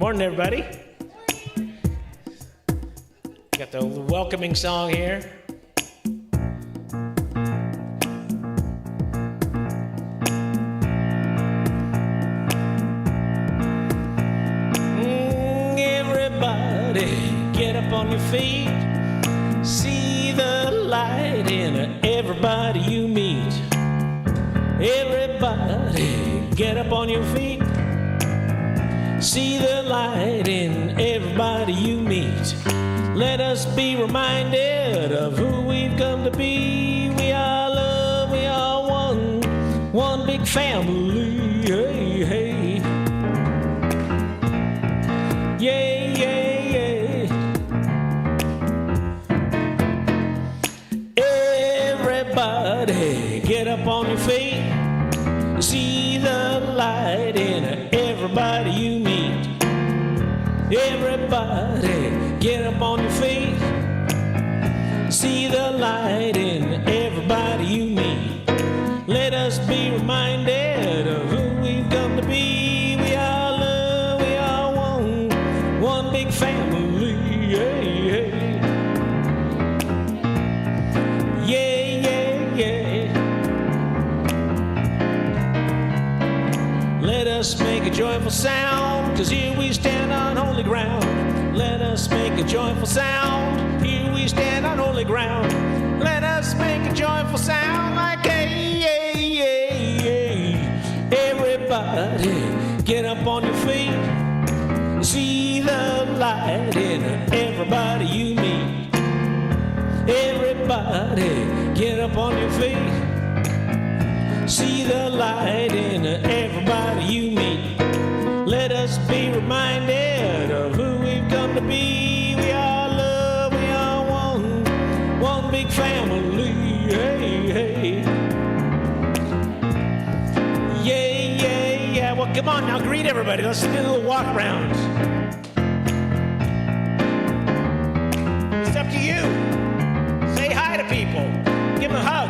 Morning, everybody. Got the welcoming song here. Everybody, get up on your feet. See the light in everybody you meet. Everybody, get up on your feet. See the light in everybody you meet. Let us be reminded of who we've come to be. We are love, we are one big family. Hey, hey. Yeah, yeah, yeah. Everybody, get up on your feet. See the light in everybody you meet. Everybody, get up on your feet. See the light in everybody you meet. Let us be reminded of who we've come to be. We are love, we are one big family. Hey, hey. Yeah, yeah, yeah. Let us make a joyful sound, 'cause here we stand on holy ground. Let us make a joyful sound. Here we stand on holy ground. Let us make a joyful sound like hey, hey, hey, hey. Everybody, get up on your feet. See the light in everybody you meet. Everybody, get up on your feet. See the light in everybody you meet. Let us be reminded of who we've come to be. We are love, we are one big family. Hey, hey. Yeah, yeah, yeah. Well, come on now, greet everybody. Let's do a little walk around. It's up to you. Say hi to people. Give them a hug.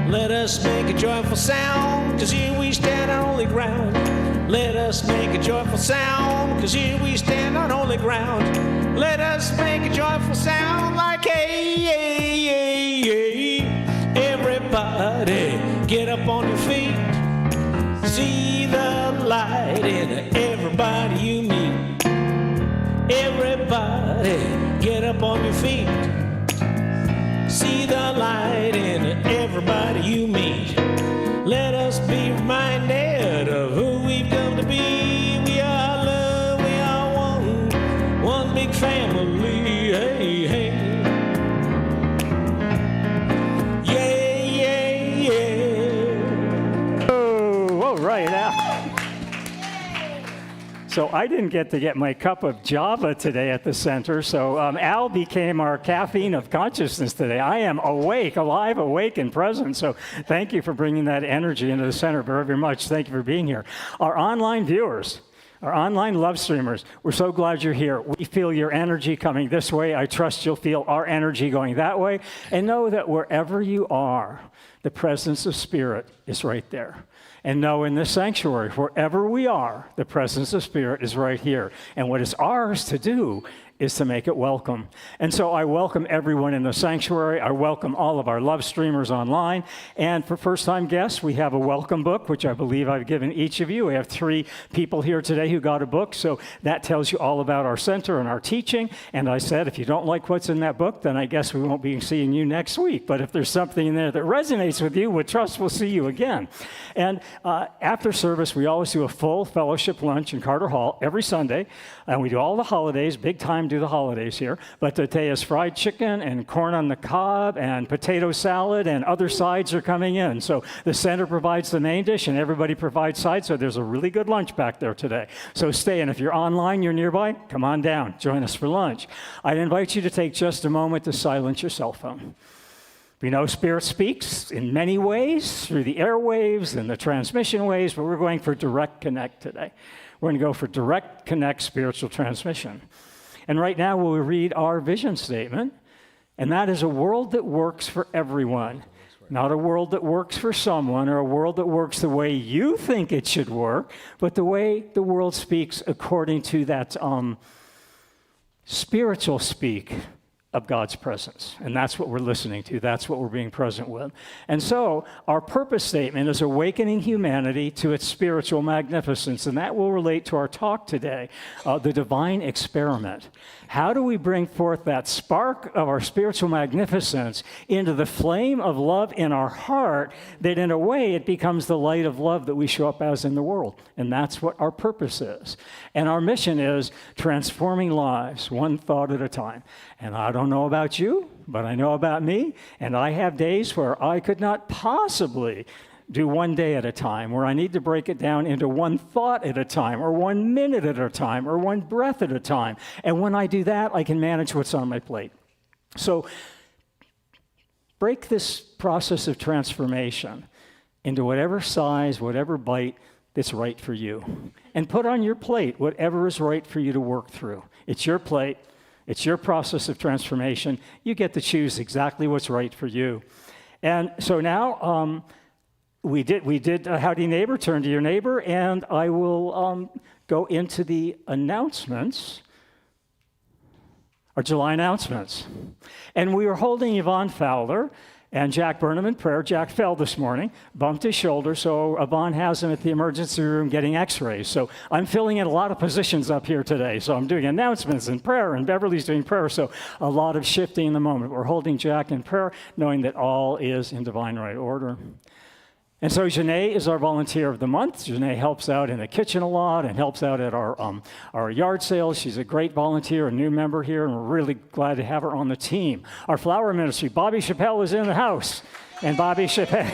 Let us make a joyful sound, 'cause here we stand on holy ground. Let us make a joyful sound, 'cause here we stand on holy ground. Let us make a joyful sound like hey, hey, hey, hey. Everybody, get up on your feet. See the light in everybody you meet. Everybody, get up on your feet. See the light in everybody you meet. Let us be reminded of who we've come to be. We are love, we are one big family. Hey, hey. Yeah, yeah, yeah. Oh, all right. So I didn't get to get my cup of Java today at the center, so Al became our caffeine of consciousness today. I am awake, alive, awake, and present, so thank you for bringing that energy into the center very, very much. Thank you for being here. Our online viewers, our online love streamers, we're so glad you're here. We feel your energy coming this way. I trust you'll feel our energy going that way. And know that wherever you are, the presence of Spirit is right there. And know in this sanctuary, wherever we are, the presence of Spirit is right here. And what is ours to do is to make it welcome. And so I welcome everyone in the sanctuary. I welcome all of our love streamers online. And for first-time guests, we have a welcome book, which I believe I've given each of you. We have 3 people here today who got a book. So that tells you all about our center and our teaching. And I said, if you don't like what's in that book, then I guess we won't be seeing you next week. But if there's something in there that resonates with you, with trust, we'll see you again. And after service, we always do a full fellowship lunch in Carter Hall every Sunday. And we do all the holidays, big time do the holidays here, but today is fried chicken and corn on the cob and potato salad, and other sides are coming in. So the center provides the main dish and everybody provides sides, so there's a really good lunch back there today. So stay, and if you're online, you're nearby, come on down, join us for lunch. I'd invite you to take just a moment to silence your cell phone. We know Spirit speaks in many ways, through the airwaves and the transmission waves, but we're going for direct connect today. We're going to go for direct connect spiritual transmission. And right now we'll read our vision statement, and that is a world that works for everyone. Not a world that works for someone or a world that works the way you think it should work, but the way the world speaks according to that spiritual speak of God's presence. And that's what we're listening to. That's what we're being present with. And so our purpose statement is awakening humanity to its spiritual magnificence. And that will relate to our talk today, the divine experiment. How do we bring forth that spark of our spiritual magnificence into the flame of love in our heart, that in a way it becomes the light of love that we show up as in the world? And that's what our purpose is. And our mission is transforming lives one thought at a time. And I don't know about you, but I know about me, and I have days where I could not possibly do one day at a time, where I need to break it down into one thought at a time, or 1 minute at a time, or one breath at a time. And when I do that, I can manage what's on my plate. So break this process of transformation into whatever size, whatever bite that's right for you. And put on your plate whatever is right for you to work through. It's your plate. It's your process of transformation. You get to choose exactly what's right for you. And so now we did Howdy Neighbor, turn to your neighbor, and I will go into the announcements, our July announcements. And we were holding Evonne Fowler and Jack Burnham in prayer. Jack fell this morning, bumped his shoulder, so Evonne has him at the emergency room getting x-rays. So I'm filling in a lot of positions up here today. So I'm doing announcements and prayer, and Beverly's doing prayer, so a lot of shifting in the moment. We're holding Jack in prayer, knowing that all is in divine right order. And so Janae is our volunteer of the month. Janae helps out in the kitchen a lot and helps out at our yard sales. She's a great volunteer, a new member here, and we're really glad to have her on the team. Our flower ministry, Bobby Chappelle is in the house. And Bobby Chappelle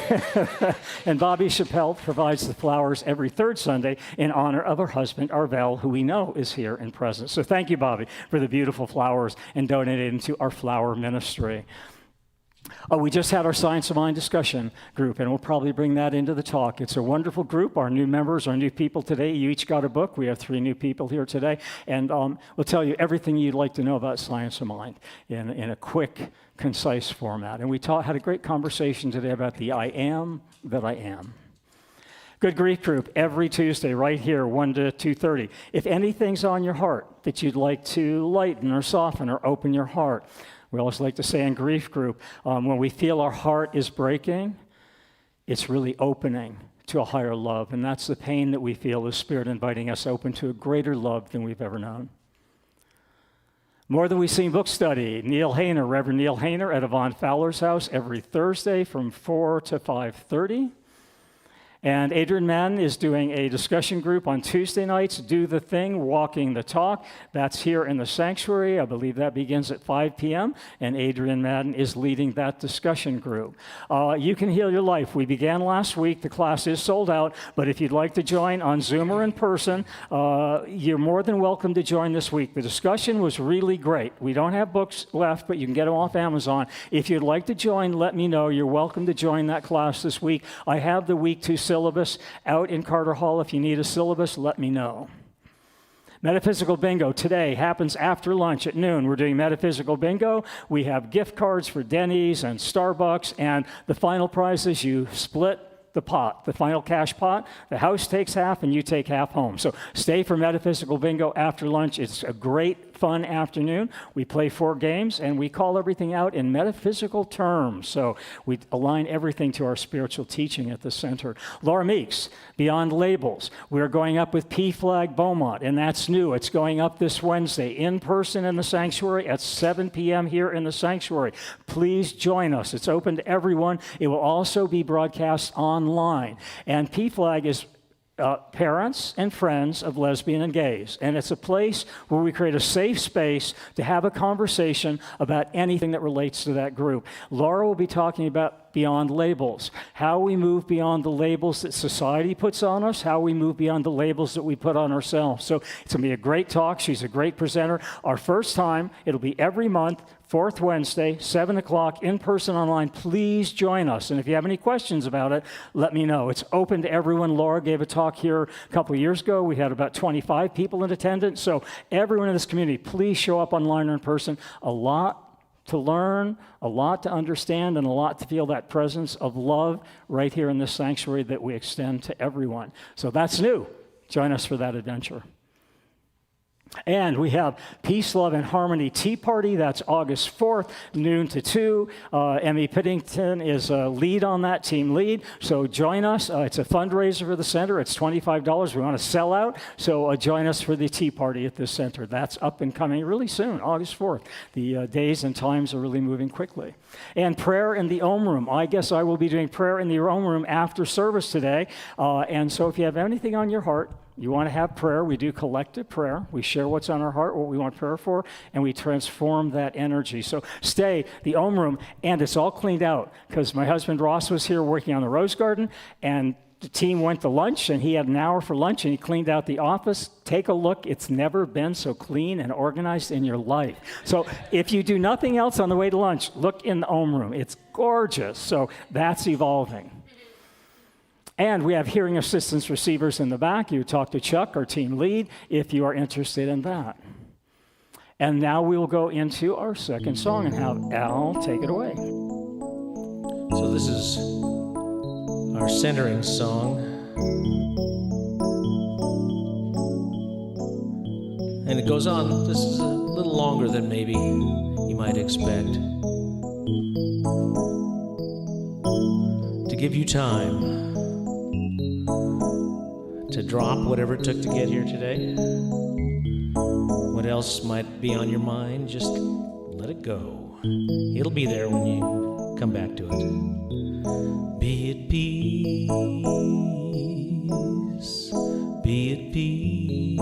provides the flowers every third Sunday in honor of her husband, Arvel, who we know is here in presence. So thank you, Bobby, for the beautiful flowers and donating to our flower ministry. We just had our Science of Mind discussion group, and we'll probably bring that into the talk. It's a wonderful group. Our new members, our new people today, you each got a book. We have 3 new people here today, and we'll tell you everything you'd like to know about Science of Mind in a quick, concise format. And we had a great conversation today about the I am that I am. Good Grief Group every Tuesday right here, 1 to 2:30. If anything's on your heart that you'd like to lighten or soften or open your heart, we always like to say in Grief Group, when we feel our heart is breaking, it's really opening to a higher love. And that's the pain that we feel, the Spirit inviting us open to a greater love than we've ever known. More Than We Sing book study. Reverend Neil Hayner at Evonne Fowler's house every Thursday from 4 to 5:30. And Adrian Madden is doing a discussion group on Tuesday nights, Do the Thing, Walking the Talk. That's here in the sanctuary. I believe that begins at 5 p.m., and Adrian Madden is leading that discussion group. You Can Heal Your Life. We began last week. The class is sold out, but if you'd like to join on Zoom or in person, you're more than welcome to join this week. The discussion was really great. We don't have books left, but you can get them off Amazon. If you'd like to join, let me know. You're welcome to join that class this week. I have the week 2 syllabus out in Carter Hall. If you need a syllabus, let me know. Metaphysical Bingo today happens after lunch at noon. We're doing Metaphysical Bingo. We have gift cards for Denny's and Starbucks, and the final prize is you split the pot, the final cash pot. The house takes half and you take half home. So stay for Metaphysical Bingo after lunch. It's a great, fun afternoon. We play 4 games and we call everything out in metaphysical terms. So we align everything to our spiritual teaching at the center. Laura Meeks, Beyond Labels. We're going up with P-Flag Beaumont, and that's new. It's going up this Wednesday in person in the sanctuary at 7 p.m. here in the sanctuary. Please join us. It's open to everyone. It will also be broadcast online. And P-Flag is parents and friends of lesbian and gays. And it's a place where we create a safe space to have a conversation about anything that relates to that group. Laura will be talking about beyond labels, how we move beyond the labels that society puts on us, how we move beyond the labels that we put on ourselves. So it's going to be a great talk. She's a great presenter. Our first time, it'll be every month, fourth Wednesday, 7 o'clock, in person, online. Please join us. And if you have any questions about it, let me know. It's open to everyone. Laura gave a talk here a couple of years ago. We had about 25 people in attendance. So everyone in this community, please show up online or in person. A lot to learn, a lot to understand, and a lot to feel that presence of love right here in this sanctuary that we extend to everyone. So that's new. Join us for that adventure. And we have Peace, Love, and Harmony Tea Party. That's August 4th, noon to 2. Emmy Piddington is a lead on that, team lead. So join us. It's a fundraiser for the center. It's $25. We want to sell out. So join us for the tea party at this center. That's up and coming really soon, August 4th. The days and times are really moving quickly. And prayer in the Om Room. I guess I will be doing prayer in the Om Room after service today. And so if you have anything on your heart, you want to have prayer, we do collective prayer. We share what's on our heart, what we want prayer for, and we transform that energy. So stay, the Om Room, and it's all cleaned out because my husband Ross was here working on the Rose Garden, and the team went to lunch, and he had an hour for lunch, and he cleaned out the office. Take a look. It's never been so clean and organized in your life. So if you do nothing else on the way to lunch, look in the Om Room. It's gorgeous. So that's evolving. And we have hearing assistance receivers in the back. You talk to Chuck, our team lead, if you are interested in that. And now we will go into our second song and have Al take it away. So this is our centering song. And it goes on. This is a little longer than maybe you might expect. To give you time to drop whatever it took to get here today. What else might be on your mind, just let it go. It'll be there when you come back to it. Be at peace, be at peace,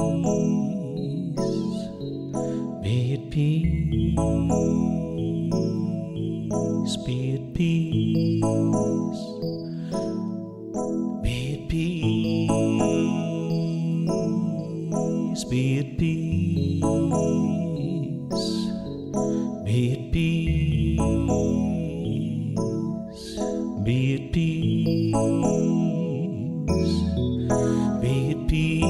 be at peace, be at peace. Be at peace, be at peace, be at peace, be at peace.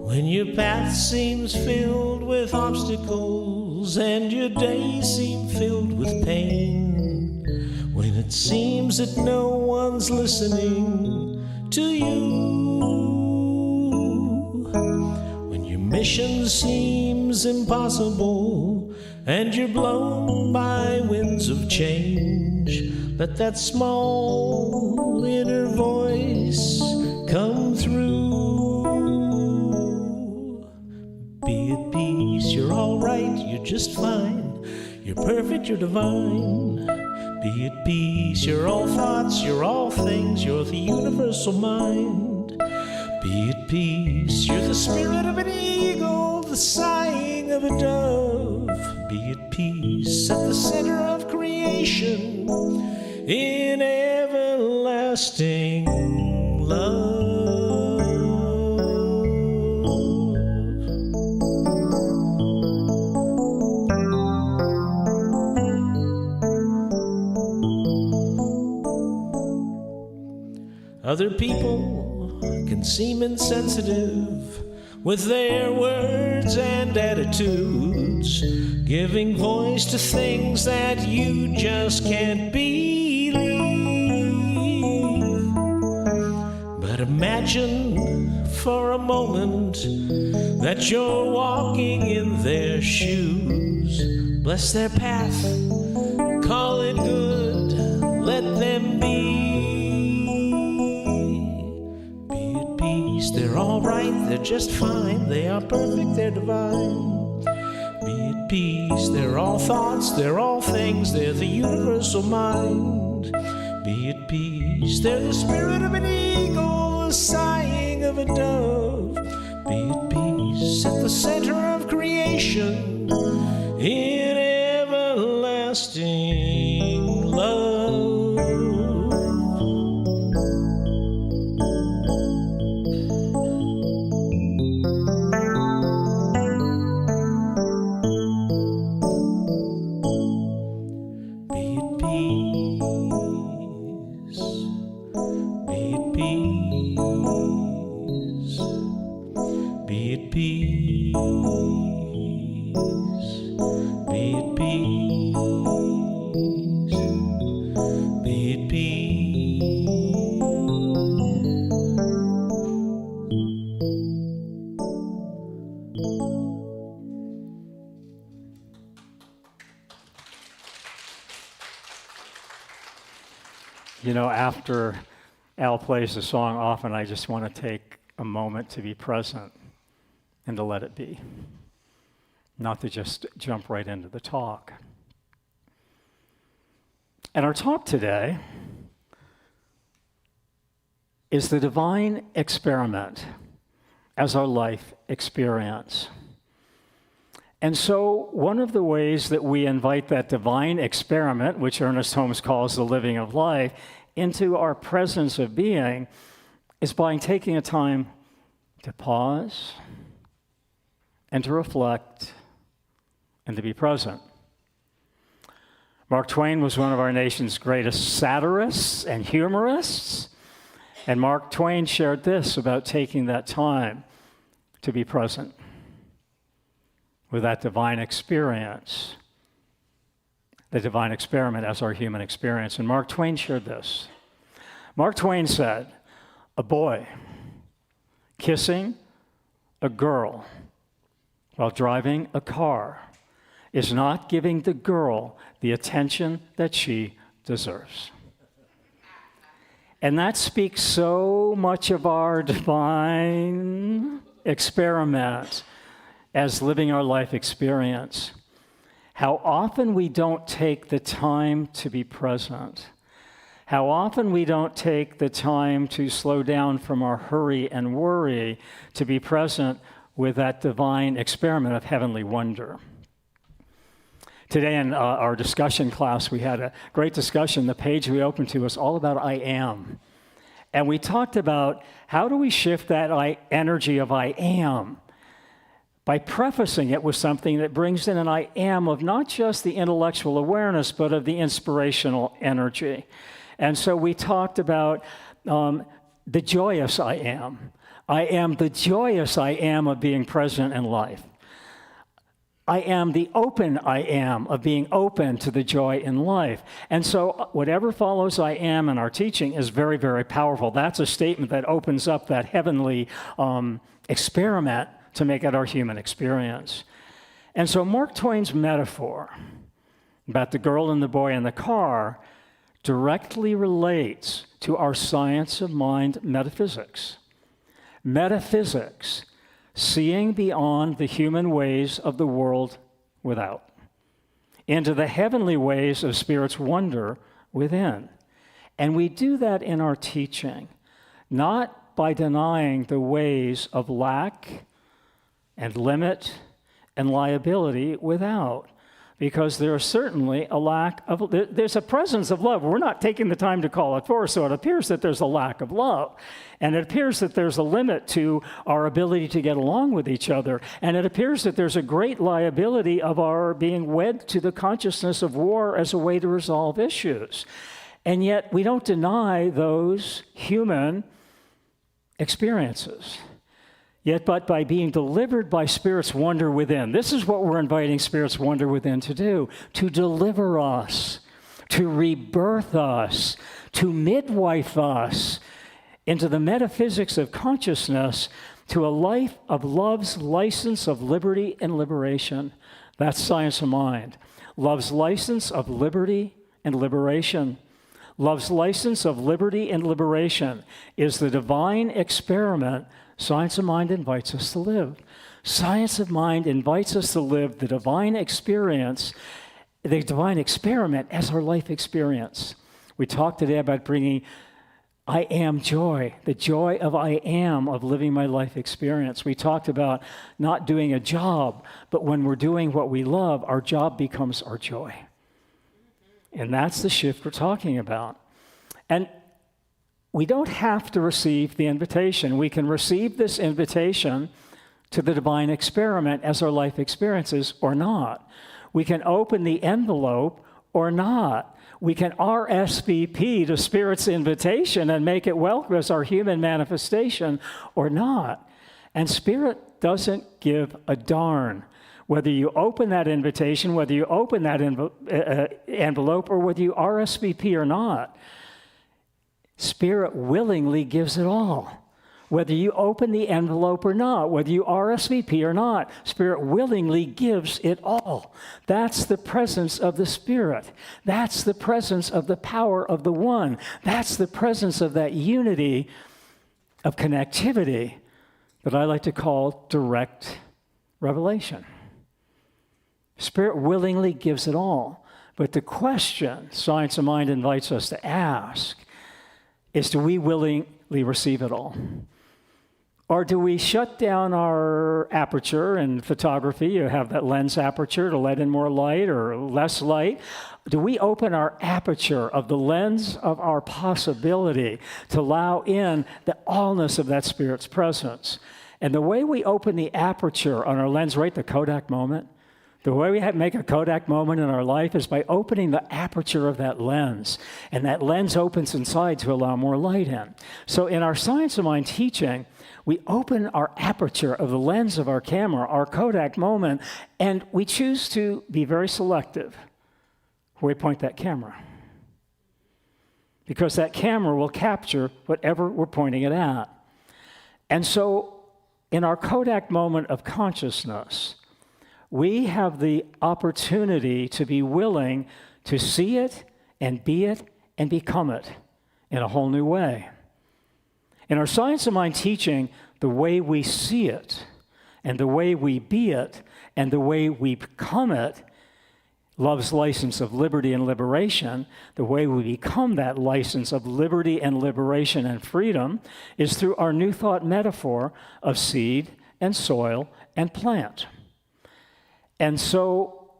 When your path seems filled with obstacles and your days seem filled with pain, when it seems that no one's listening to you, when your mission seems impossible and you're blown by winds of change, let that small inner voice come through. Be at peace, you're all right, you're just fine, you're perfect, you're divine. Be at peace, you're all thoughts, you're all things, you're the universal mind. Be at peace, you're the spirit of an eagle, the sighing of a dove. Be at peace, at the center of creation, in everlasting love. Other people can seem insensitive with their words and attitudes, giving voice to things that you just can't believe. But imagine for a moment that you're walking in their shoes. Bless their path, call it good, let them be. They're all right, they're just fine, they are perfect, they're divine. Be at at peace. They're all thoughts, they're all things, they're the universal mind. Be at peace. They're the spirit of an eagle, the sighing of a dove. Be at peace at the center of creation, in everlasting love. You know, after Al plays the song, often I just want to take a moment to be present and to let it be, not to just jump right into the talk. And our talk today is the divine experiment as our life experience. And so one of the ways that we invite that divine experiment, which Ernest Holmes calls the living of life, into our presence of being is by taking a time to pause and to reflect and to be present. Mark Twain was one of our nation's greatest satirists and humorists, and Mark Twain shared this about taking that time to be present with that divine experience, the divine experiment as our human experience. And Mark Twain shared this. Mark Twain said, "A boy kissing a girl while driving a car is not giving the girl the attention that she deserves." And that speaks so much of our divine experiment as living our life experience. How often we don't take the time to be present. How often we don't take the time to slow down from our hurry and worry to be present with that divine experiment of heavenly wonder. Today in our discussion class, we had a great discussion. The page we opened to was all about I am. And we talked about how do we shift that energy of I am by prefacing it with something that brings in an I am of not just the intellectual awareness, but of the inspirational energy. And so we talked about the joyous I am. I am the joyous I am of being present in life. I am the open I am of being open to the joy in life. And so whatever follows I am in our teaching is very, very powerful. That's a statement that opens up that heavenly experiment to make it our human experience. And so Mark Twain's metaphor about the girl and the boy in the car directly relates to our science of mind metaphysics. Metaphysics, seeing beyond the human ways of the world without, into the heavenly ways of Spirit's wonder within. And we do that in our teaching, not by denying the ways of lack and limit and liability without, because there's certainly a lack of, there's a presence of love. We're not taking the time to call it forth, so it appears that there's a lack of love. And it appears that there's a limit to our ability to get along with each other. And it appears that there's a great liability of our being wed to the consciousness of war as a way to resolve issues. And yet we don't deny those human experiences. Yet, but by being delivered by Spirit's wonder within, this is what we're inviting Spirit's wonder within to do, to deliver us, to rebirth us, to midwife us into the metaphysics of consciousness, to a life of love's license of liberty and liberation. That's science of mind. Love's license of liberty and liberation. Love's license of liberty and liberation is the divine experiment science of mind invites us to live. Science of mind invites us to live the divine experience, the divine experiment as our life experience. We talked today about bringing I am joy, the joy of I am, of living my life experience. We talked about not doing a job, but when we're doing what we love, our job becomes our joy. And that's the shift we're talking about. And we don't have to receive the invitation. We can receive this invitation to the divine experiment as our life experiences or not. We can open the envelope or not. We can RSVP to Spirit's invitation and make it welcome as our human manifestation or not. And Spirit doesn't give a darn whether you open that invitation, whether you open that envelope, or whether you RSVP or not. Spirit willingly gives it all. Whether you open the envelope or not, whether you RSVP or not, Spirit willingly gives it all. That's the presence of the Spirit. That's the presence of the power of the One. That's the presence of that unity of connectivity that I like to call direct revelation. Spirit willingly gives it all. But the question Science of Mind invites us to ask is, do we willingly receive it all? Or do we shut down our aperture in photography? You have that lens aperture to let in more light or less light. Do we open our aperture of the lens of our possibility to allow in the allness of that Spirit's presence? And the way we open the aperture on our lens, right, the Kodak moment, the way we make a Kodak moment in our life is by opening the aperture of that lens. And that lens opens inside to allow more light in. So in our Science of Mind teaching, we open our aperture of the lens of our camera, our Kodak moment, and we choose to be very selective where we point that camera. Because that camera will capture whatever we're pointing it at. And so in our Kodak moment of consciousness, we have the opportunity to be willing to see it and be it and become it in a whole new way. In our Science of Mind teaching, the way we see it and the way we be it and the way we become it, love's license of liberty and liberation, the way we become that license of liberty and liberation and freedom is through our new thought metaphor of seed and soil and plant. And so,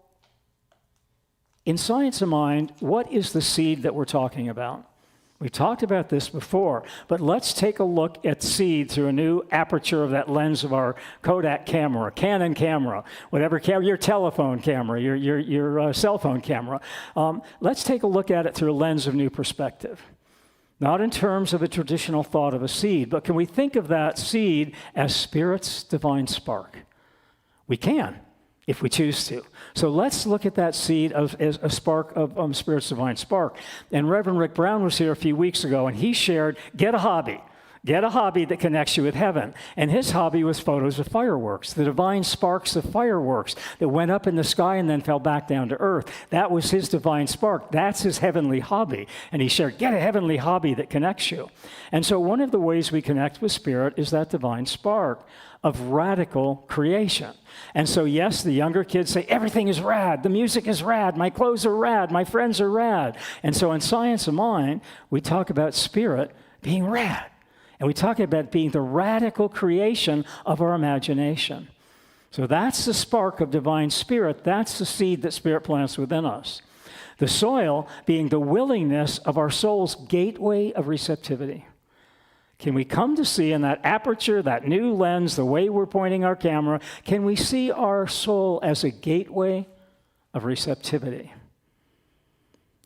in Science of Mind, what is the seed that we're talking about? We talked about this before, but let's take a look at seed through a new aperture of that lens of our Kodak camera, Canon camera, whatever camera, your telephone camera, your cell phone camera. Let's take a look at it through a lens of new perspective. Not in terms of a traditional thought of a seed, but can we think of that seed as Spirit's divine spark? We can, if we choose to. So let's look at that seed as a spark of Spirit's divine spark. And Reverend Rick Brown was here a few weeks ago, and he shared, get a hobby. Get a hobby that connects you with heaven. And his hobby was photos of fireworks, the divine sparks of fireworks that went up in the sky and then fell back down to earth. That was his divine spark. That's his heavenly hobby. And he shared, get a heavenly hobby that connects you. And so one of the ways we connect with Spirit is that divine spark of radical creation. And so, yes, the younger kids say, everything is rad, the music is rad, my clothes are rad, my friends are rad. And so in Science of Mind, we talk about Spirit being rad. And we talk about being the radical creation of our imagination. So that's the spark of divine Spirit. That's the seed that Spirit plants within us. The soil being the willingness of our soul's gateway of receptivity. Can we come to see in that aperture, that new lens, the way we're pointing our camera, can we see our soul as a gateway of receptivity?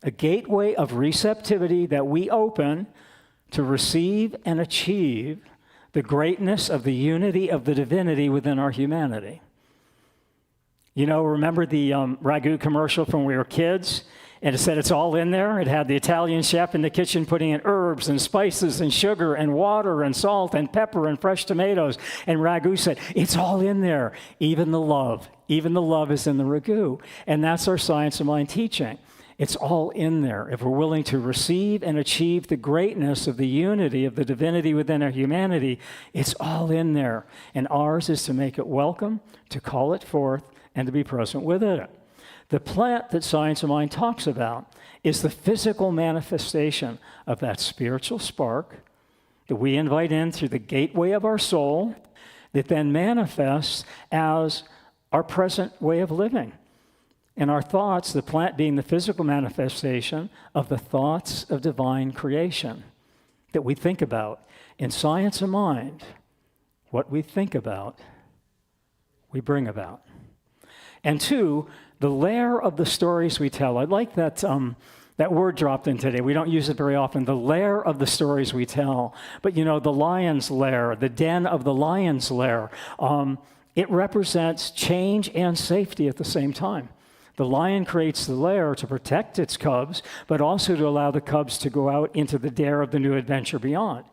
A gateway of receptivity that we open to receive and achieve the greatness of the unity of the divinity within our humanity. You know, remember the ragu commercial from when we were kids? And it said it's all in there. It had the Italian chef in the kitchen putting in herbs and spices and sugar and water and salt and pepper and fresh tomatoes. And ragu said, it's all in there, even the love. Even the love is in the ragu. And that's our Science of Mind teaching. It's all in there. If we're willing to receive and achieve the greatness of the unity of the divinity within our humanity, it's all in there. And ours is to make it welcome, to call it forth, and to be present with it. The plant that Science of Mind talks about is the physical manifestation of that spiritual spark that we invite in through the gateway of our soul that then manifests as our present way of living. And our thoughts, the plant being the physical manifestation of the thoughts of divine creation that we think about. In Science of Mind, what we think about, we bring about. And two, the lair of the stories we tell. I like that word dropped in today. We don't use it very often. The lair of the stories we tell. But you know, the lion's lair, the den of the lion's lair, it represents change and safety at the same time. The lion creates the lair to protect its cubs, but also to allow the cubs to go out into the dare of the new adventure beyond.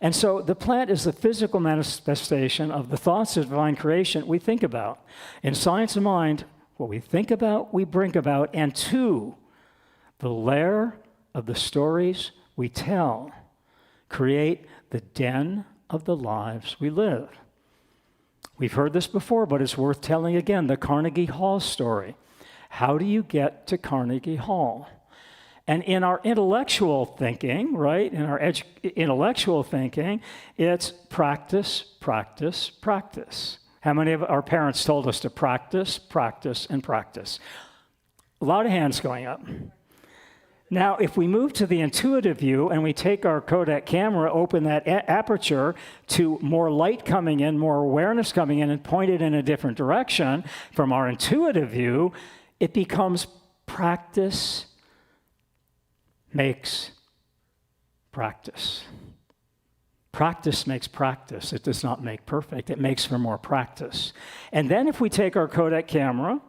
And so the plant is the physical manifestation of the thoughts of divine creation we think about. In Science of Mind, what we think about, we bring about. And two, the lair of the stories we tell create the den of the lives we live. We've heard this before, but it's worth telling again, the Carnegie Hall story. How do you get to Carnegie Hall? And in our intellectual thinking, right, in our intellectual thinking, it's practice, practice, practice. How many of our parents told us to practice, practice, and practice? A lot of hands going up. Now, if we move to the intuitive view and we take our Kodak camera, open that aperture to more light coming in, more awareness coming in, and point it in a different direction from our intuitive view, it becomes practice makes practice. Practice makes practice. It does not make perfect. It makes for more practice. And then if we take our Kodak camera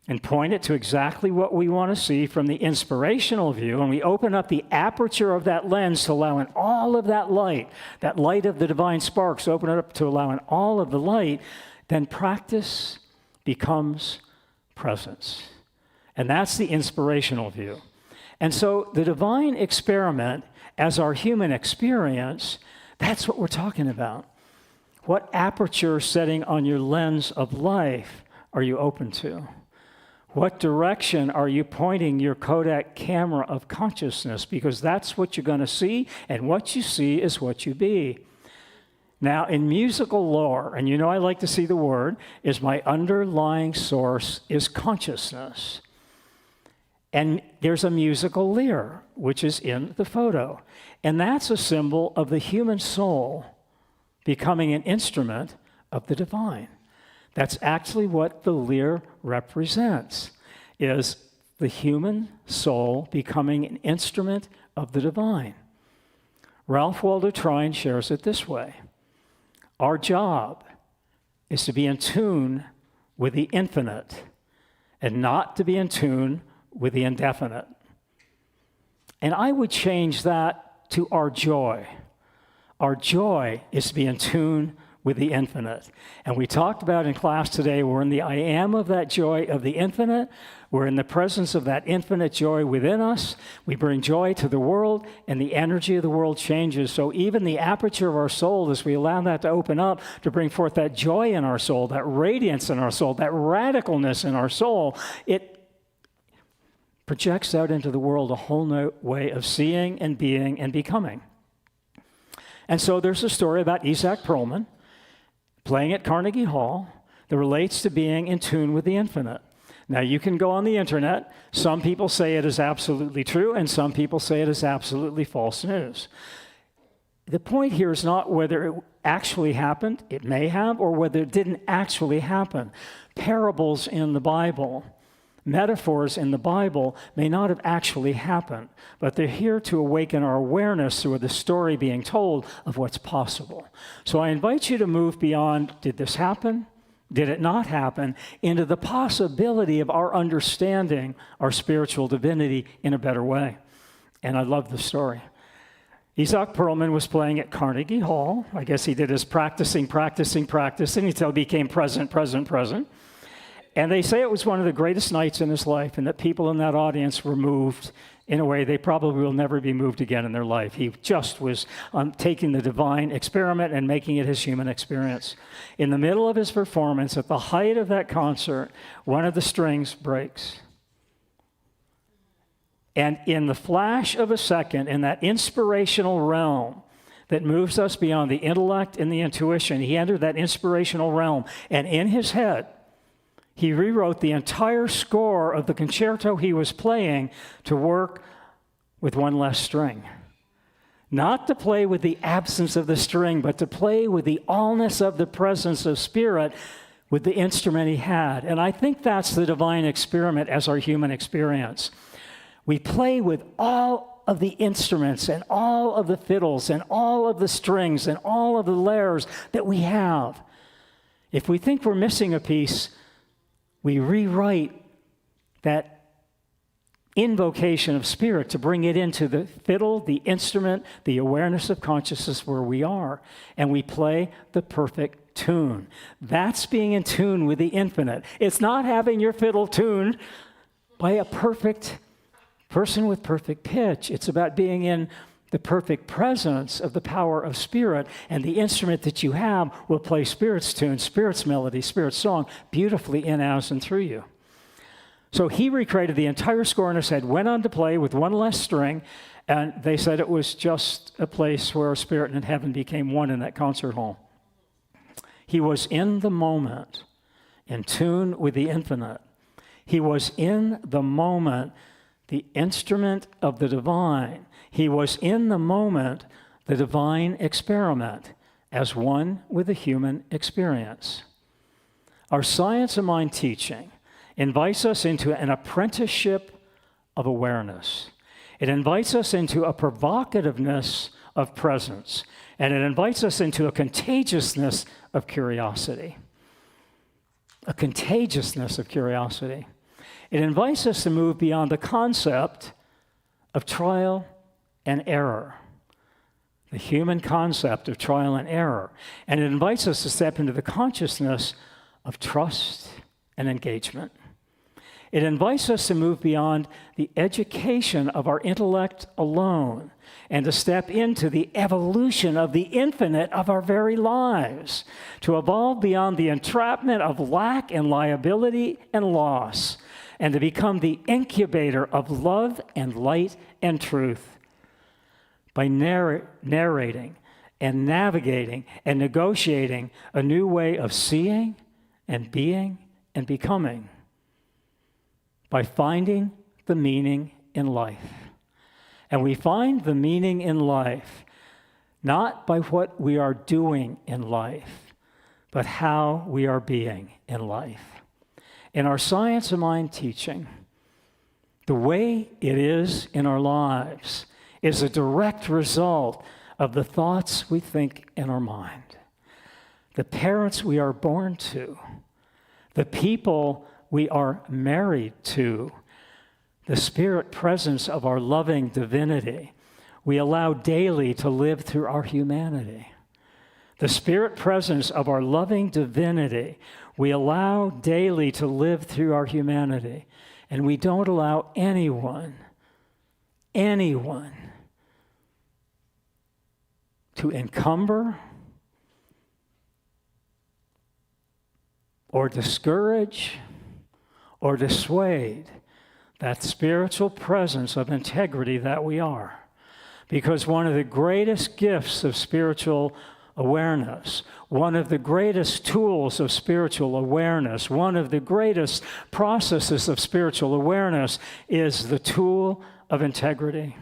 and point it to exactly what we want to see from the inspirational view, and we open up the aperture of that lens to allow in all of that light of the divine sparks, open it up to allow in all of the light, then practice becomes presence. And that's the inspirational view. And so the divine experiment as our human experience, that's what we're talking about. What aperture setting on your lens of life are you open to? What direction are you pointing your Kodak camera of consciousness? Because that's what you're going to see, and what you see is what you be. Now, in musical lore, and you know I like to see the word, is my underlying source is consciousness. And there's a musical lyre, which is in the photo. And that's a symbol of the human soul becoming an instrument of the divine. That's actually what the lyre represents, is the human soul becoming an instrument of the divine. Ralph Waldo Trine shares it this way. Our job is to be in tune with the infinite and not to be in tune with the indefinite. And I would change that to our joy. Our joy is to be in tune with the infinite. And we talked about in class today, we're in the I am of that joy of the infinite. We're in the presence of that infinite joy within us. We bring joy to the world, and the energy of the world changes. So even the aperture of our soul, as we allow that to open up, to bring forth that joy in our soul, that radiance in our soul, that radicalness in our soul, it projects out into the world a whole new way of seeing and being and becoming. And so there's a story about Isaac Perlman playing at Carnegie Hall that relates to being in tune with the infinite. Now, you can go on the internet. Some people say it is absolutely true, and some people say it is absolutely false news. The point here is not whether it actually happened, it may have, or whether it didn't actually happen. Parables in the Bible, metaphors in the Bible may not have actually happened, but they're here to awaken our awareness through the story being told of what's possible. So I invite you to move beyond, did this happen? Did it not happen? Into the possibility of our understanding our spiritual divinity in a better way. And I love the story. Isaac Perlman was playing at Carnegie Hall. I guess he did his practicing until he became present. And they say it was one of the greatest nights in his life, and that people in that audience were moved in a way they probably will never be moved again in their life. He just was taking the divine experiment and making it his human experience. In the middle of his performance, at the height of that concert, one of the strings breaks. And in the flash of a second, in that inspirational realm that moves us beyond the intellect and the intuition, he entered that inspirational realm. And in his head, he rewrote the entire score of the concerto he was playing to work with one less string. Not to play with the absence of the string, but to play with the allness of the presence of Spirit with the instrument he had. And I think that's the divine experiment as our human experience. We play with all of the instruments and all of the fiddles and all of the strings and all of the layers that we have. If we think we're missing a piece, we rewrite that invocation of Spirit to bring it into the fiddle, the instrument, the awareness of consciousness where we are, and we play the perfect tune. That's being in tune with the infinite. It's not having your fiddle tuned by a perfect person with perfect pitch. It's about being in the perfect presence of the power of Spirit, and the instrument that you have will play Spirit's tune, Spirit's melody, Spirit's song beautifully in, as, and through you. So he recreated the entire score in his head, went on to play with one less string, and they said it was just a place where Spirit and heaven became one in that concert hall. He was in the moment, in tune with the infinite. He was in the moment, the instrument of the divine. He was in the moment, the divine experiment, as one with the human experience. Our Science of Mind teaching invites us into an apprenticeship of awareness. It invites us into a provocativeness of presence, and it invites us into a contagiousness of curiosity. A contagiousness of curiosity. It invites us to move beyond the concept of trial and error, the human concept of trial and error. And it invites us to step into the consciousness of trust and engagement. It invites us to move beyond the education of our intellect alone and to step into the evolution of the infinite of our very lives, to evolve beyond the entrapment of lack and liability and loss, and to become the incubator of love and light and truth. By narrating and navigating and negotiating a new way of seeing and being and becoming. By finding the meaning in life. And we find the meaning in life not by what we are doing in life, but how we are being in life. In our Science of Mind teaching, the way it is in our lives is a direct result of the thoughts we think in our mind, the parents we are born to, the people we are married to, the Spirit presence of our loving divinity we allow daily to live through our humanity. The Spirit presence of our loving divinity we allow daily to live through our humanity, and we don't allow anyone to encumber or discourage or dissuade that spiritual presence of integrity that we are. Because one of the greatest gifts of spiritual awareness, one of the greatest tools of spiritual awareness, one of the greatest processes of spiritual awareness is the tool of integrity.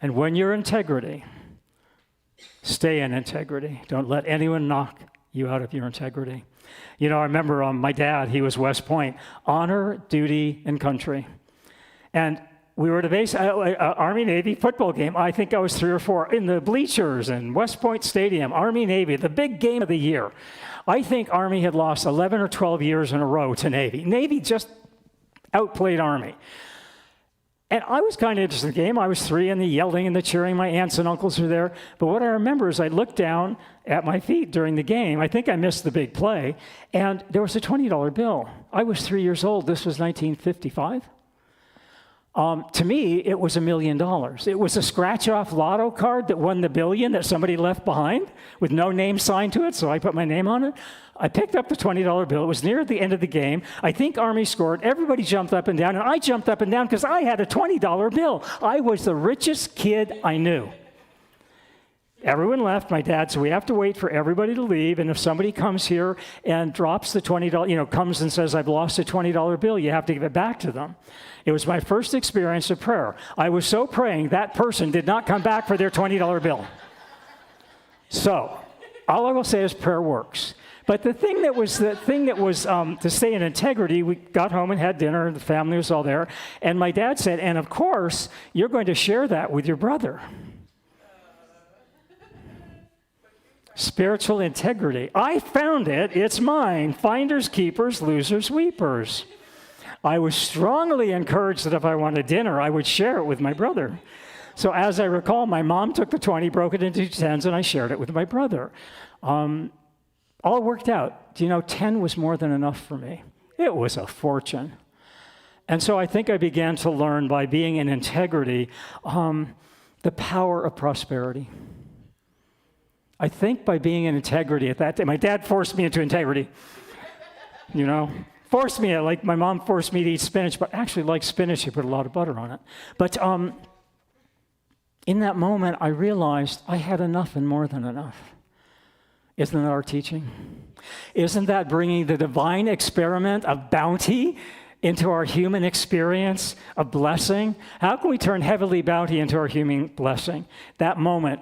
And when you're integrity, stay in integrity. Don't let anyone knock you out of your integrity. You know, I remember my dad, he was West Point, honor, duty, and country. And we were at a base Army-Navy football game. I think I was 3 or 4 in the bleachers in West Point Stadium, Army-Navy, the big game of the year. I think Army had lost 11 or 12 years in a row to Navy. Navy just outplayed Army. And I was kind of interested in the game. I was 3 and the yelling and the cheering. My aunts and uncles were there. But what I remember is I looked down at my feet during the game. I think I missed the big play. And there was a $20 bill. I was 3 years old. This was 1955. To me, it was $1 million. It was a scratch-off lotto card that won the billion that somebody left behind with no name signed to it, so I put my name on it. I picked up the $20 bill. It was near the end of the game. I think Army scored. Everybody jumped up and down, and I jumped up and down because I had a $20 bill. I was the richest kid I knew. Everyone left. My dad said, we have to wait for everybody to leave, and if somebody comes here and drops the $20, comes and says, I've lost a $20 bill, you have to give it back to them. It was my first experience of prayer. I was so praying that person did not come back for their $20 bill. So, all I will say is prayer works. But the thing that was to stay in integrity, we got home and had dinner, and the family was all there, and my dad said, and of course, you're going to share that with your brother. Spiritual integrity. I found it. It's mine. Finders, keepers, losers, weepers. I was strongly encouraged that if I wanted dinner, I would share it with my brother. So as I recall, my mom took the 20, broke it into 10s, and I shared it with my brother. All worked out. 10 was more than enough for me. It was a fortune. And so I think I began to learn by being in integrity the power of prosperity. I think by being in integrity at that time, my dad forced me into integrity, forced me, like my mom forced me to eat spinach, but I actually like spinach. She put a lot of butter on it. But in that moment, I realized I had enough and more than enough. Isn't that our teaching? Isn't that bringing the divine experiment of bounty into our human experience of blessing? How can we turn heavenly bounty into our human blessing? That moment,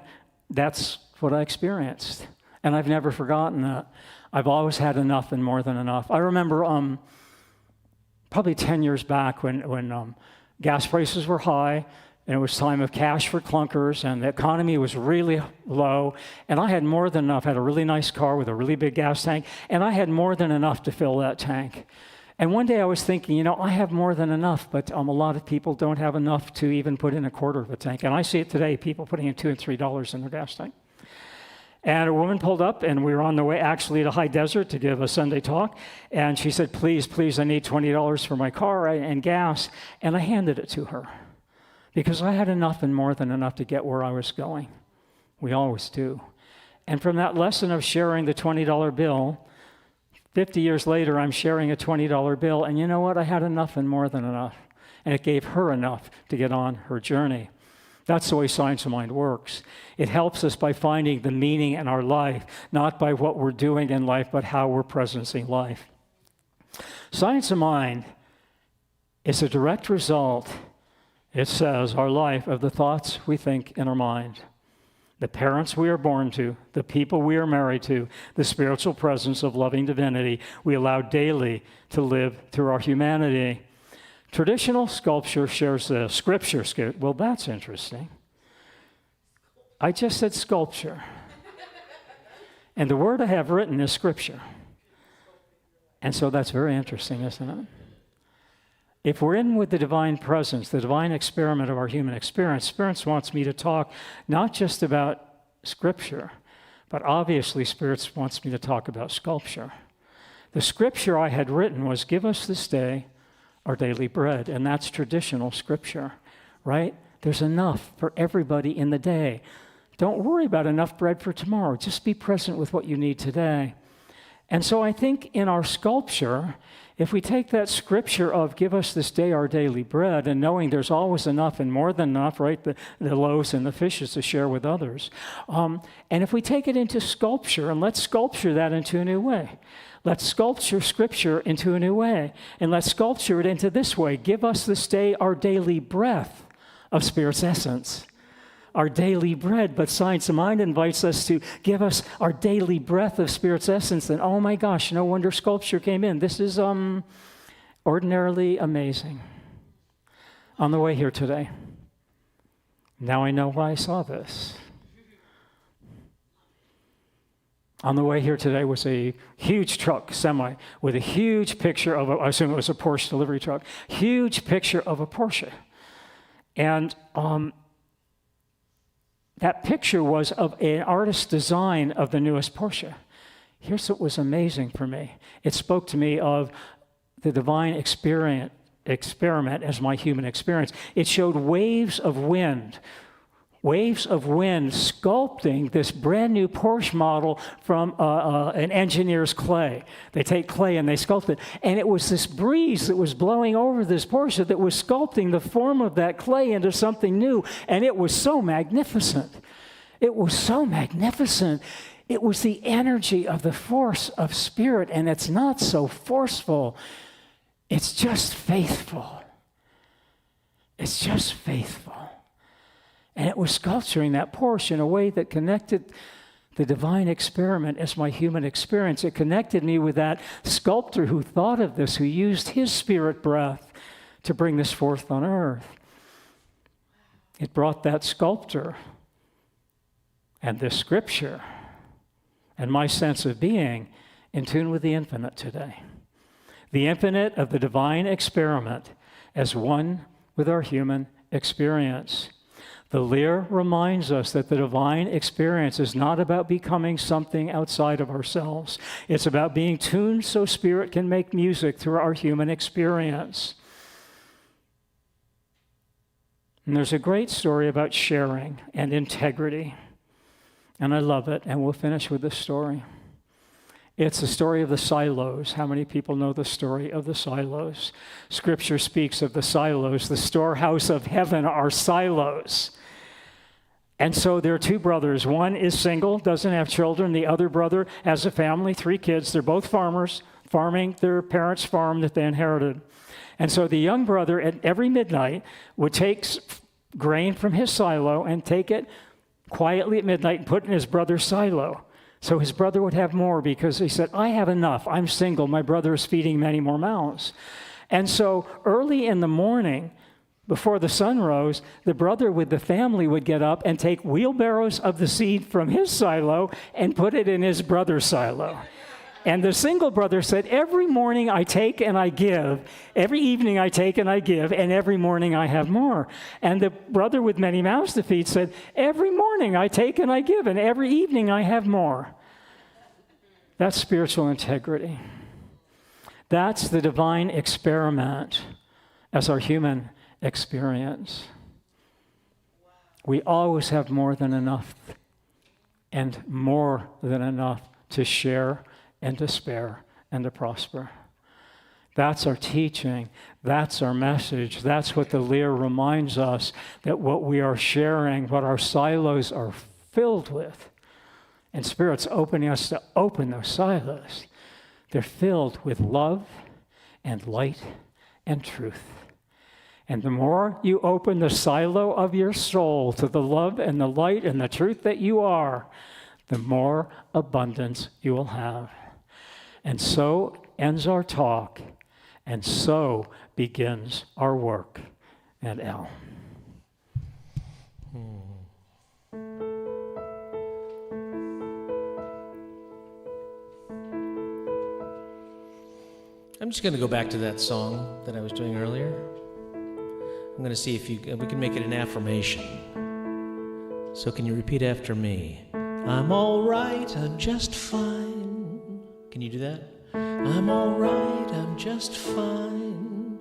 that's what I experienced. And I've never forgotten that. I've always had enough and more than enough. I remember probably 10 years back when gas prices were high, and it was time of cash for clunkers, and the economy was really low, and I had more than enough. I had a really nice car with a really big gas tank, and I had more than enough to fill that tank. And one day I was thinking, I have more than enough, but a lot of people don't have enough to even put in a quarter of a tank. And I see it today, people putting in $2 and $3 in their gas tank. And a woman pulled up, and we were on the way actually to High Desert to give a Sunday talk. And she said, please, I need $20 for my car and gas. And I handed it to her because I had enough and more than enough to get where I was going. We always do. And from that lesson of sharing the $20 bill, 50 years later, I'm sharing a $20 bill. And you know what? I had enough and more than enough. And it gave her enough to get on her journey. That's the way Science of Mind works. It helps us by finding the meaning in our life, not by what we're doing in life, but how we're presencing life. Science of Mind is a direct result, it says, our life of the thoughts we think in our mind, the parents we are born to, the people we are married to, the spiritual presence of loving divinity we allow daily to live through our humanity. Traditional sculpture shares this. Scripture, well, that's interesting. I just said sculpture. And the word I have written is scripture. And so that's very interesting, isn't it? If we're in with the divine presence, the divine experiment of our human experience, Spirit wants me to talk not just about scripture, but obviously Spirit wants me to talk about sculpture. The scripture I had written was, give us this day our daily bread, and that's traditional scripture, right? There's enough for everybody in the day. Don't worry about enough bread for tomorrow. Just be present with what you need today. And so I think in our sculpture, if we take that scripture of give us this day our daily bread, and knowing there's always enough and more than enough, right? The loaves and the fishes to share with others. And if we take it into sculpture, and let's sculpture that into a new way. Let's sculpture scripture into a new way. And let's sculpture it into this way. Give us this day our daily breath of Spirit's essence. Our daily bread. But Science of Mind invites us to give us our daily breath of Spirit's essence. And oh my gosh, no wonder sculpture came in. This is ordinarily amazing. On the way here today. Now I know why I saw this. On the way here today was a huge truck, semi, with a huge picture of I assume it was a Porsche delivery truck, huge picture of a Porsche. And that picture was of an artist's design of the newest Porsche. Here's what was amazing for me. It spoke to me of the divine experiment as my human experience. It showed waves of wind sculpting this brand new Porsche model from an engineer's clay. They take clay and they sculpt it. And it was this breeze that was blowing over this Porsche that was sculpting the form of that clay into something new. And it was so magnificent. It was so magnificent. It was the energy of the force of spirit, and it's not so forceful. It's just faithful. It's just faithful. And it was sculpturing that Porsche in a way that connected the divine experiment as my human experience. It connected me with that sculptor who thought of this, who used his spirit breath to bring this forth on earth. It brought that sculptor and this scripture and my sense of being in tune with the infinite today. The infinite of the divine experiment as one with our human experience. The lyre reminds us that the divine experience is not about becoming something outside of ourselves. It's about being tuned so spirit can make music through our human experience. And there's a great story about sharing and integrity. And I love it, and we'll finish with this story. It's the story of the silos. How many people know the story of the silos? Scripture speaks of the silos. The storehouse of heaven are silos. And so there are two brothers. One is single, doesn't have children. The other brother has a family, 3 kids. They're both farmers, farming their parents' farm that they inherited. And so the young brother, at every midnight, would take grain from his silo and take it quietly at midnight and put it in his brother's silo. So his brother would have more because he said, I have enough. I'm single. My brother is feeding many more mouths. And so early in the morning, before the sun rose, the brother with the family would get up and take wheelbarrows of the seed from his silo and put it in his brother's silo. And the single brother said, every morning I take and I give, every evening I take and I give, and every morning I have more. And the brother with many mouths to feed said, every morning I take and I give, and every evening I have more. That's spiritual integrity. That's the divine experiment as our human experience. We always have more than enough and more than enough to share and to spare and to prosper. That's our teaching. That's our message. That's what the lyre reminds us, that what we are sharing, what our silos are filled with, and Spirit's opening us to open those silos. They're filled with love and light and truth. And the more you open the silo of your soul to the love and the light and the truth that you are, the more abundance you will have. And so ends our talk, and so begins our work at L. I'm just going to go back to that song that I was doing earlier. I'm going to see if we can make it an affirmation. So can you repeat after me? I'm all right, I'm just fine. Can you do that? I'm all right, I'm just fine.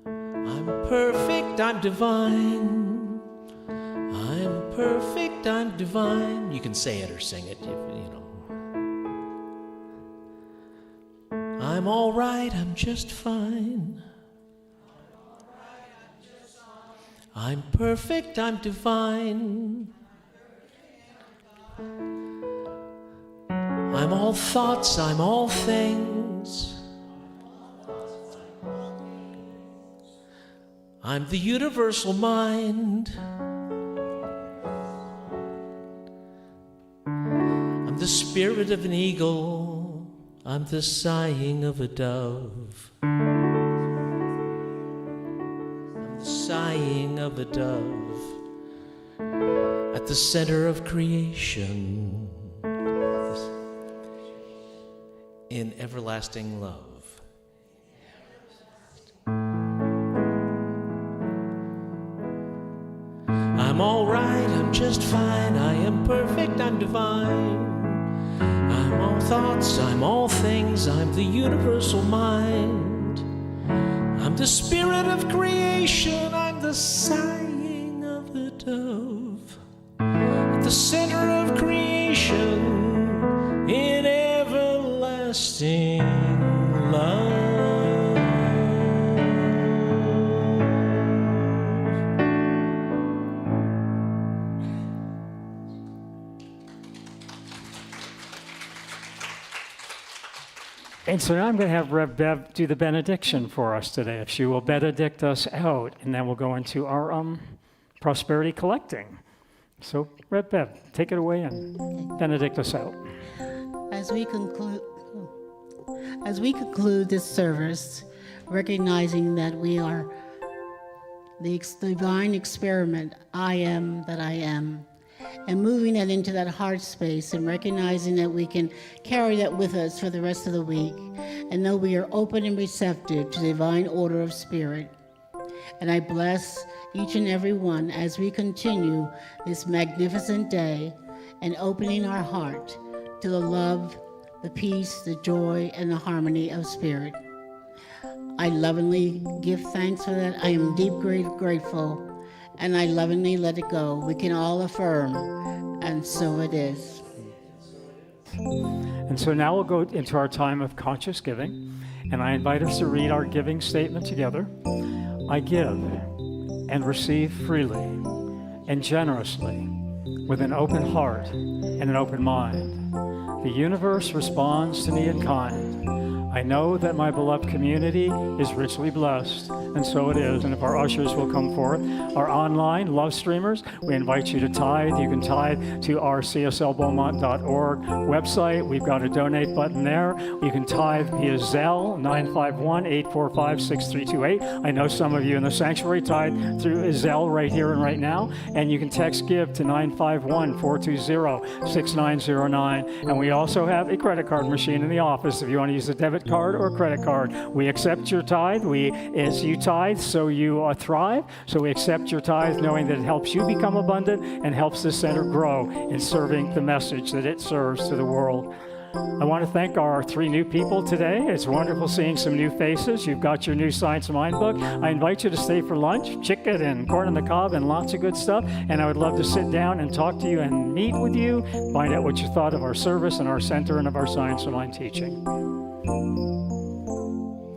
I'm perfect, I'm divine. I'm perfect, I'm divine. You can say it or sing it, you know. I'm all right, I'm just fine. I'm perfect, I'm divine. I'm all thoughts, I'm all things. I'm the universal mind. I'm the spirit of an eagle. I'm the sighing of a dove. Sighing of a dove at the center of creation in everlasting love. all right, I'm just fine. I am perfect, I'm divine. I'm all thoughts, I'm all things. I'm the universal mind. I'm the spirit of creation. I'm the sighing of the dove. At the center of creation, in everlasting love. And so now I'm going to have Rev Bev do the benediction for us today, if she will benedict us out, and then we'll go into our prosperity collecting. So, Rev Bev, take it away and benedict us out. As we conclude this service, recognizing that we are the divine experiment, I am that I am, and moving that into that heart space and recognizing that we can carry that with us for the rest of the week and know we are open and receptive to the divine order of spirit. And I bless each and every one as we continue this magnificent day and opening our heart to the love, the peace, the joy, and the harmony of spirit. I lovingly give thanks for that. I am deeply grateful. And I lovingly let it go. We can all affirm, and so it is. And so now we'll go into our time of conscious giving, and I invite us to read our giving statement together. I give and receive freely and generously with an open heart and an open mind. The universe responds to me in kind. I know that my beloved community is richly blessed, and so it is. And if our ushers will come forth, our online love streamers, we invite you to tithe. You can tithe to our cslbeaumont.org website. We've got a donate button there. You can tithe via Zelle, 951-845-6328. I know some of you in the sanctuary tithe through Zelle right here and right now. And you can text GIVE to 951-420-6909. And we also have a credit card machine in the office if you want to use a debit card or credit card. We accept your tithe. As you tithe, so you thrive. So we accept your tithe knowing that it helps you become abundant and helps this center grow in serving the message that it serves to the world. I want to thank our 3 new people today. It's wonderful seeing some new faces. You've got your new Science of Mind book. I invite you to stay for lunch, chicken and corn on the cob and lots of good stuff. And I would love to sit down and talk to you and meet with you, find out what you thought of our service and our center and of our Science of Mind teaching.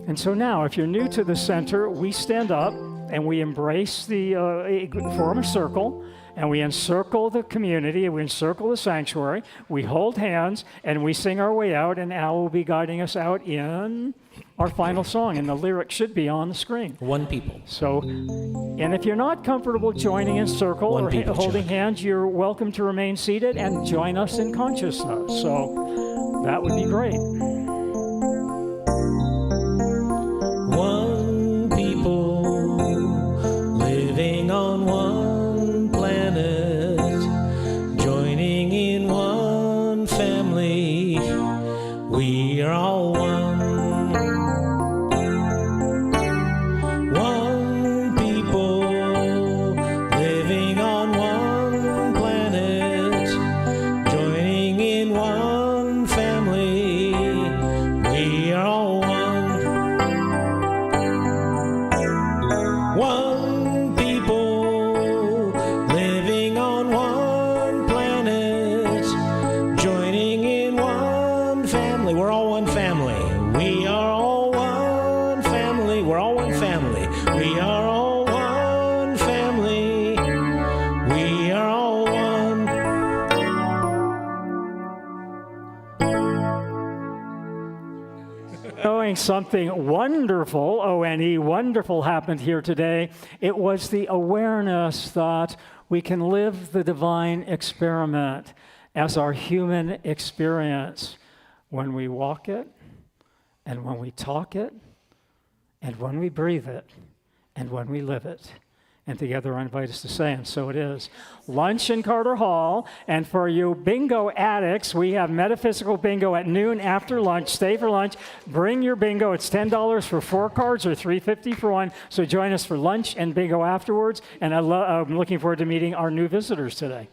And so now, if you're new to the center, we stand up and we embrace form a circle, and we encircle the community, and we encircle the sanctuary, we hold hands, and we sing our way out, and Al will be guiding us out in our final song, and the lyrics should be on the screen. One people. So, and if you're not comfortable joining in circle or holding hands, you're welcome to remain seated and join us in consciousness. So that would be great. One people living on one planet, joining in one family. We are all one. One people living on one planet, joining in one family. We are all one. One people living on one planet, joining in one family. We're all one family. We are all one family. We're all one family. We are all one family. We are all one. Knowing something wonderful, O-N-E, wonderful happened here today. It was the awareness that we can live the divine experiment as our human experience when we walk it, and when we talk it, and when we breathe it, and when we live it. And together I invite us to say, and so it is. Lunch in Carter Hall, and for you bingo addicts, we have metaphysical bingo at noon after lunch. Stay for lunch. Bring your bingo. It's $10 for 4 cards or $3.50 for 1. So join us for lunch and bingo afterwards, and I'm looking forward to meeting our new visitors today.